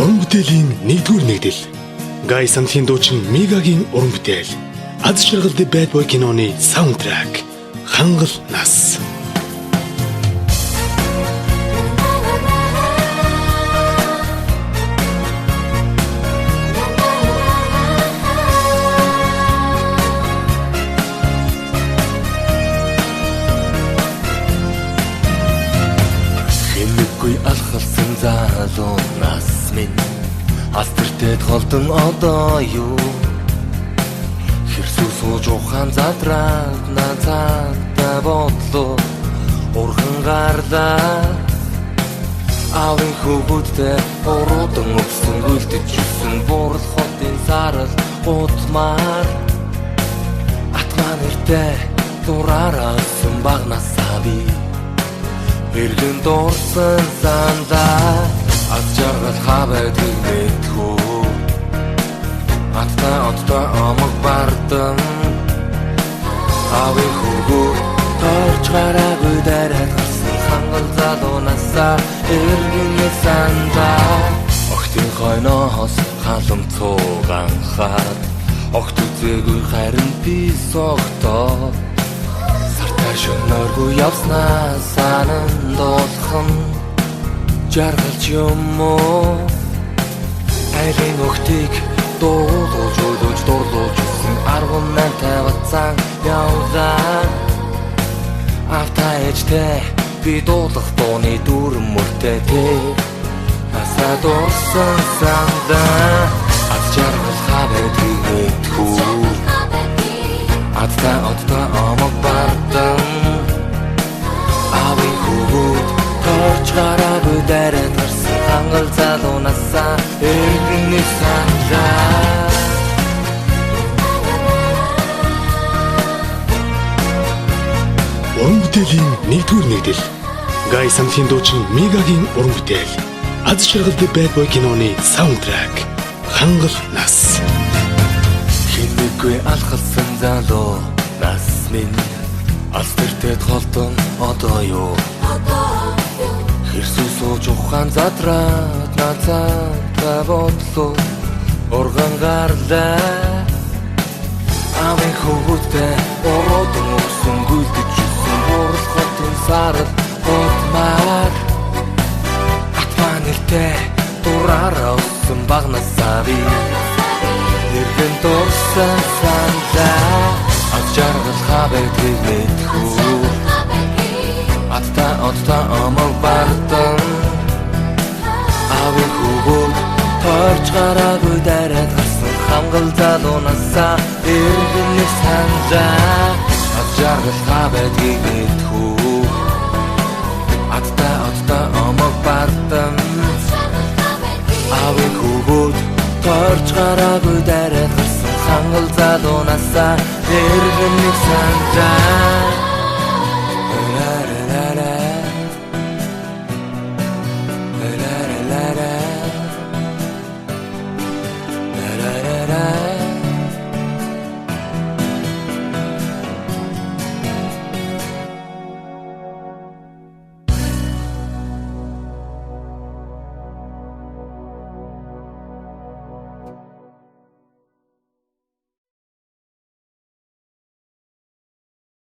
Уран бүтээлийн 1-р нэгдэл. Гай самтын дуучин Мегагийн уран бүтээл. Аз жаргал The Bad Boy киноны саундтрак. Хангал нас. Хэмэггүй алхалсан залуу нас минь Астэртэд холдон одоо юу Хэрсүү сууж ухаан задраад нацаатаа бодлоо Урхан гарлаа Аавын хөвгүүдтэй уруудан өгсөн гүйлтэж юусэн Буурал хотын сарал гутмаар Атмаа нэртэй дураараа өссөн багнасаа би Эргэн дурсан сандаа Аз жаргал хавэдэг мэдхүү Атта амаг бардам Аавын хөвгүү Торч гараагүй дайраад гарсан Хангал залуунасаа эргэн сандаа Охтын хойноос халам цууганхаад Огт үзээгүй харин би согтоо Шөнөөргүй явснаа санан дуулхан Жаргалж юм уу Айлын охтыг дуулуулж өдөөж дурлуулж үсэн 18 тавцаан явлаа Автаа ээжтэй би дуулах дууны дүрм мөртэй тий Асаа дуурсан сандаа Аз жаргал хавэдэг мэдхүү Атта амаг бардам Аавын хөвгүүд Торч гараагүй дайраад гарсан Хангал залуунасаа эргэн сандаа Уран бүтээлийн 1-р нэгдэл. Гай самтын дуучин Мегагийн уран бүтээл. Аз жаргал The Bad Boy киноны саундтрак. Хангал нас. Хэмэггүй алхалсан залуу нас минь Астэртэд холдон одоо юу Хэрсүү сууж ухаан задраад нацаатаа бодлоо Урган гарлаа Аавын хөвгүүдтэй уруудан өгсөн гүйлтэж юусэн Буурал хотын сарал гутмаар Атмаа нэртэй дураараа өссөн багнасаа би Эргэн дурсан сандаа Аз жаргал хавэдэг мэдхүү Атта амаг бардам Аавын хөвгүүд Торч гараагүй дайраад гарсан Хангал залуунасаа эргэн сандаа Аз жаргал хавэдэг мэдхүү Атта амаг бардам Аавын хөвгүүд Торч гараагүй дайраад гарсан Хангал залуунасаа эргэн сандаа